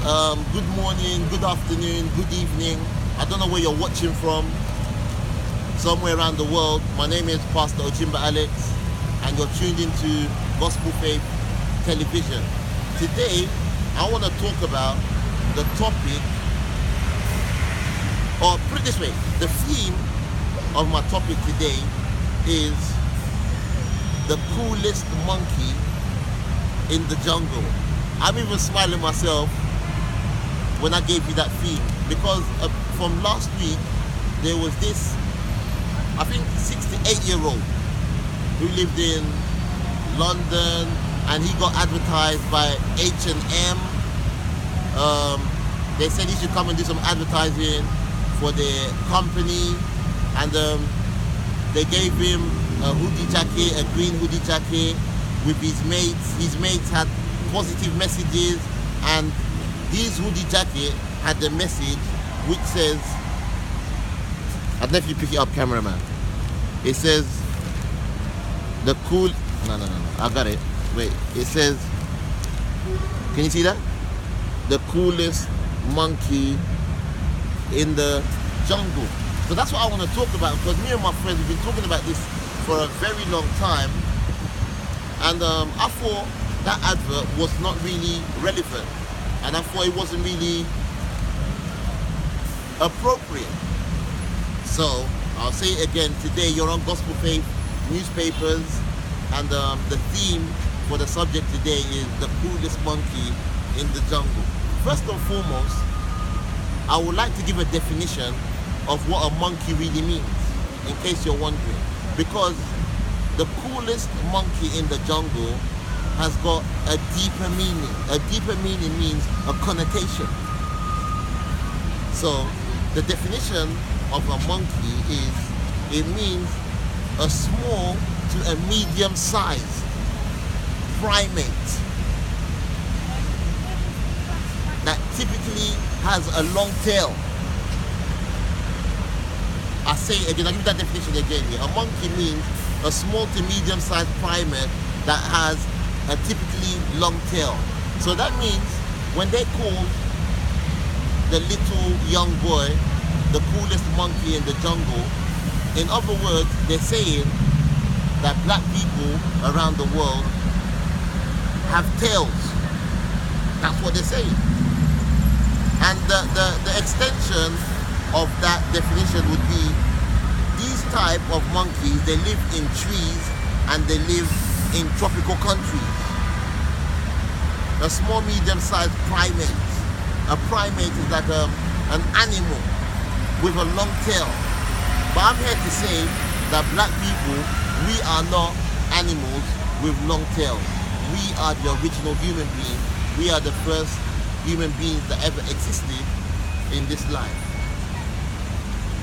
Good morning, good afternoon, good evening. I don't know where you're watching from, somewhere around the world. My name is Pastor Ochimba Alex, and you're tuned into Gospelfaith Television. Today, I want to talk about the topic, or put it this way, the theme of my topic today is the coolest monkey in the jungle. I'm even smiling myself when I gave you that theme, because from last week there was this, I think, 68-year-old who lived in London, and he got advertised by H&M. They said he should come and do some advertising for their company, and they gave him a hoodie jacket, a green hoodie jacket with his mates. His mates had positive messages, and his hoodie jacket had the message which says, I don't know if you pick it up, cameraman. It says, the cool, no, I got it. Wait, it says, can you see that? The coolest monkey in the jungle. So that's what I want to talk about, because me and my friends have been talking about this for a very long time, and I thought that advert was not really relevant, and I thought it wasn't really appropriate. So I'll say it again. Today you're on Gospelfaith newspapers, and the theme for the subject today is the coolest monkey in the jungle. First and foremost, I would like to give a definition of what a monkey really means, in case you're wondering, because the coolest monkey in the jungle has got a deeper meaning. A deeper meaning means a connotation. So the definition of a monkey is, it means a small to a medium-sized primate that typically has a long tail. I say it again, I'll give that definition again here. A monkey means a small to medium-sized primate that has a typically long tail. So that means when they call the little young boy the coolest monkey in the jungle, in other words, they're saying that black people around the world have tails. That's what they're saying. And the extension of that definition would be, these type of monkeys, they live in trees and they live in tropical countries. A small, medium-sized primate. A primate is like an animal with a long tail. But I'm here to say that black people, we are not animals with long tails. We are the original human beings. We are the first human beings that ever existed in this life.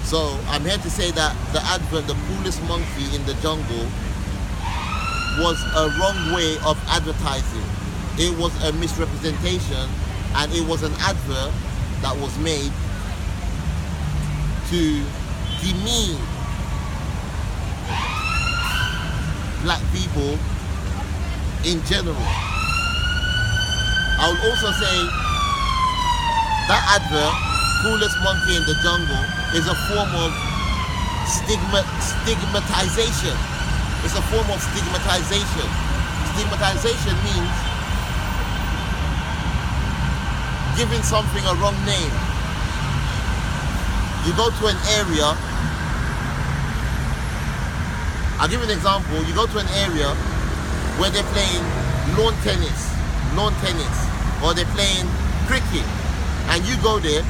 So I'm here to say that the advert, the coolest monkey in the jungle, was a wrong way of advertising. It was a misrepresentation, and it was an advert that was made to demean black people in general. I would also say that advert, coolest monkey in the jungle, is a form of stigmatization. It's a form of stigmatization. Stigmatization means giving something a wrong name. You go to an area, I'll give you an example. You go to an area where they're playing lawn tennis, or they're playing cricket, and you go there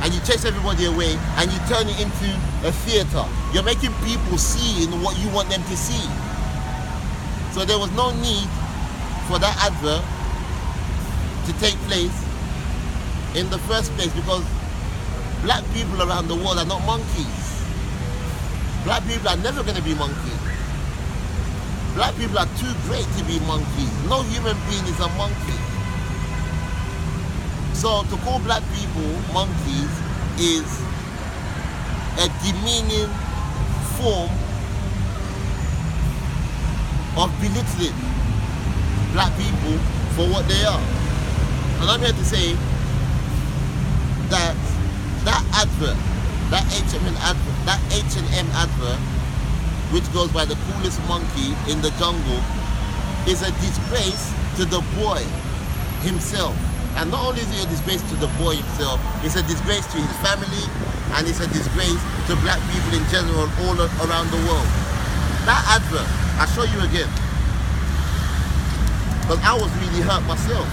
and you chase everybody away and you turn it into a theater. You're making people see in what you want them to see. So there was no need for that advert to take place in the first place, because black people around the world are not monkeys. Black people are never going to be monkeys. Black people are too great to be monkeys. No human being is a monkey. So to call black people monkeys is a demeaning form of belittling black people for what they are. And I'm here to say that advert, that H&M advert, which goes by the coolest monkey in the jungle, is a disgrace to the boy himself. And not only is it a disgrace to the boy himself, it's a disgrace to his family, and it's a disgrace to black people in general all around the world. That advert, I'll show you again, because I was really hurt myself.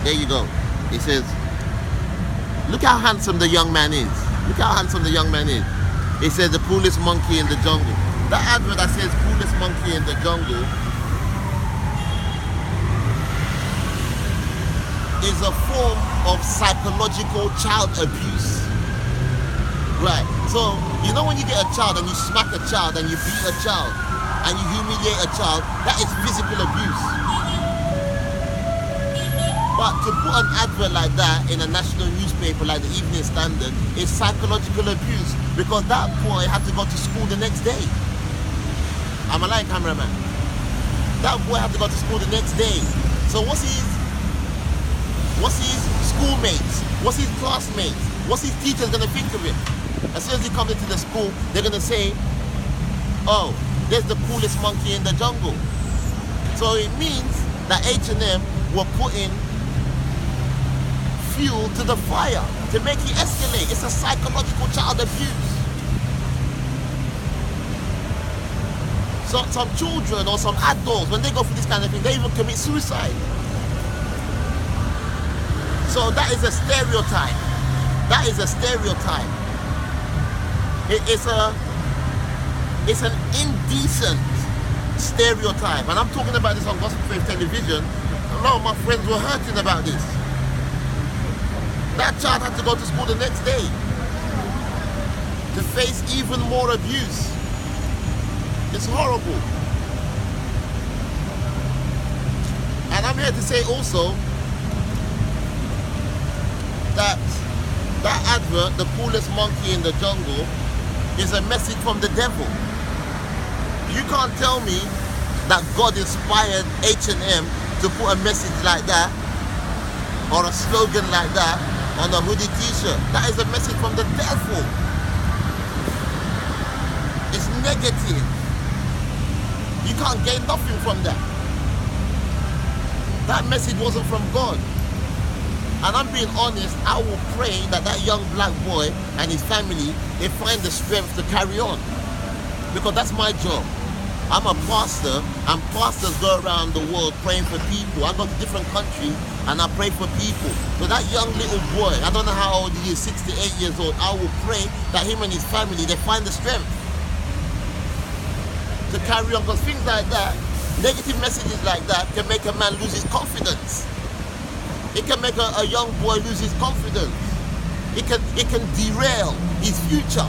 There you go. It says, look how handsome the young man is. Look how handsome the young man is. It says the coolest monkey in the jungle. That advert that says coolest monkey in the jungle is a form of psychological child abuse. Right. So, you know when you get a child and you smack a child and you beat a child and you humiliate a child, that is physical abuse. But to put an advert like that in a national newspaper like the Evening Standard is psychological abuse, because that boy had to go to school the next day. I'm a lying cameraman. That boy had to go to school the next day. So what's his schoolmates, what's his classmates, what's his teachers gonna think of him? As soon as he comes into the school, they're gonna say, oh, there's the coolest monkey in the jungle. So it means that H&M were putting fuel to the fire to make it escalate. It's a psychological child abuse. So some children or some adults, when they go through this kind of thing, they even commit suicide. So that is a stereotype. That is a stereotype. It's an indecent stereotype. And I'm talking about this on Gospelfaith Television. A lot of my friends were hurting about this. That child had to go to school the next day to face even more abuse. It's horrible. And I'm here to say also that advert, the coolest monkey in the jungle, is a message from the devil. You can't tell me that God inspired H&M to put a message like that or a slogan like that on a hoodie t-shirt. That is a message from the devil. It's negative. You can't gain nothing from that. That message wasn't from God. And I'm being honest, I will pray that that young black boy and his family, they find the strength to carry on. Because that's my job. I'm a pastor, and pastors go around the world praying for people. I go to different countries and I pray for people. So that young little boy, I don't know how old he is, 68 years old, I will pray that him and his family, they find the strength to carry on. Because things like that, negative messages like that can make a man lose his confidence. It can make a young boy lose his confidence. It can derail his future.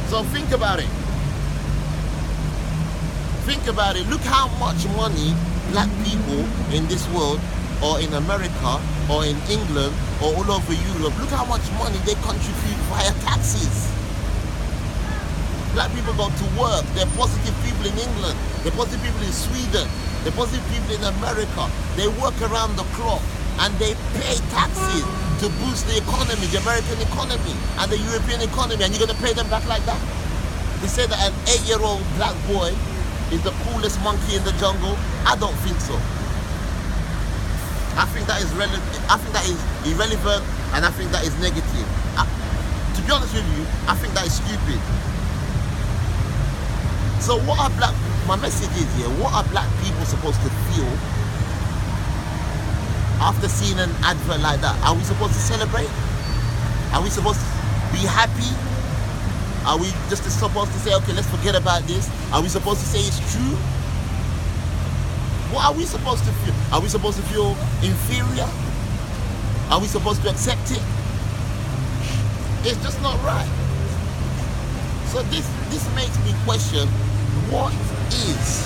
So think about it. Think about it. Look how much money black people in this world, or in America, or in England, or all over Europe, look how much money they contribute via taxes. Black people go to work. They're positive people in England. They're positive people in Sweden. They're positive people in America. They work around the clock and they pay taxes to boost the economy, the American economy and the European economy, and you're going to pay them back like that? They say that an 8-year-old black boy is the coolest monkey in the jungle. I don't think so. I think that is irrelevant, and I think that is negative. To be honest with you, I think that is stupid. So my message is here, what are black people supposed to feel after seeing an advert like that? Are we supposed to celebrate? Are we supposed to be happy? Are we just supposed to say, okay, let's forget about this? Are we supposed to say it's true? What are we supposed to feel? Are we supposed to feel inferior? Are we supposed to accept it? It's just not right. So this makes me question, what is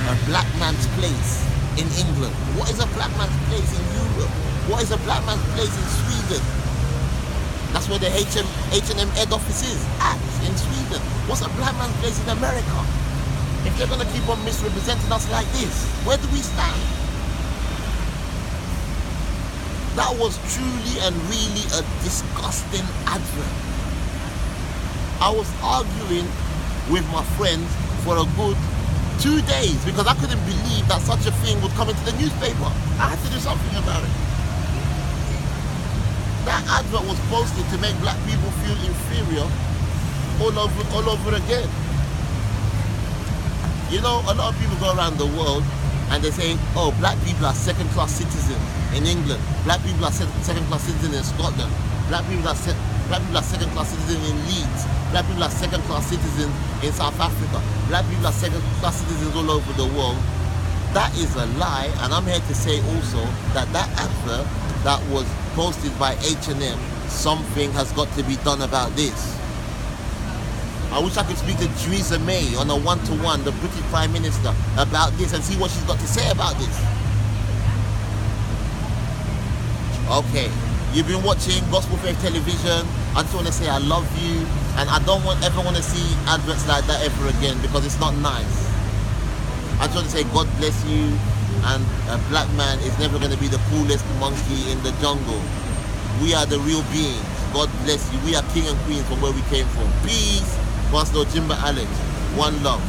a black man's place in England? What is a black man's place in Europe? What is a black man's place in Sweden? That's where the H&M head office is, in Sweden. What's a black man's place in America? If they're going to keep on misrepresenting us like this, where do we stand? That was truly and really a disgusting advert. I was arguing with my friends for a good 2 days because I couldn't believe that such a thing would come into the newspaper. I had to do something about it. That advert was posted to make black people feel inferior all over again. You know, a lot of people go around the world and they say, oh, black people are second-class citizens in England. Black people are second-class citizens in Scotland. Black people are second-class citizens in Leeds. Black people are second-class citizens in South Africa. Black people are second-class citizens all over the world. That is a lie, and I'm here to say also that advert that was posted by H&M, something has got to be done about this. I wish I could speak to Theresa May on a one-to-one, the British Prime Minister, about this and see what she's got to say about this. Okay, you've been watching Gospelfaith Television. I just want to say I love you, and I don't ever want to see adverts like that ever again because it's not nice. I just want to say God bless you, and a black man is never going to be the coolest monkey in the jungle. We are the real beings. God bless you. We are king and queens from where we came from. Peace. Pastor Jimba Alex. One love.